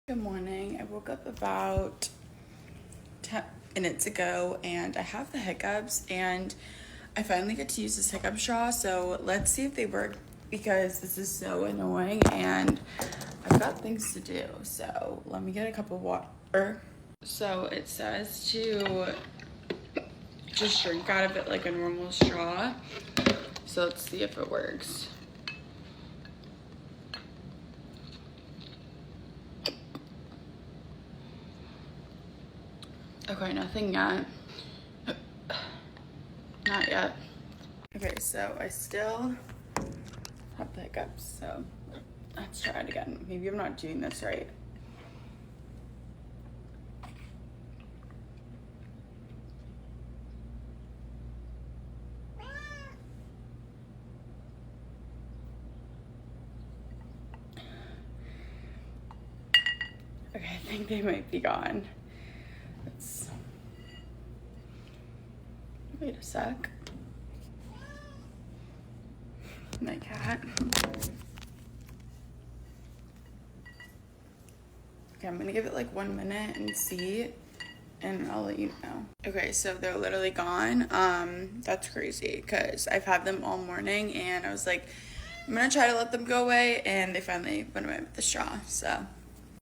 Good morning. I woke up about 10 minutes ago and I have the hiccups and I finally get to use this hiccup straw. So let's see if they work because this is so annoying and I've got things to do. So let me get a cup of water. So it says to just drink out of it like a normal straw. So let's see if it works. Okay, nothing yet. Not yet. Okay, so I still have the hiccups, so let's try it again. Maybe I'm not doing this right. Okay, I think they might be gone. Wait a sec. My cat. Okay, I'm gonna give it like 1 minute and see, and I'll let you know. Okay, so they're literally gone. That's crazy because I've had them all morning and I was like, I'm gonna try to let them go away, and they finally went away with the straw, so.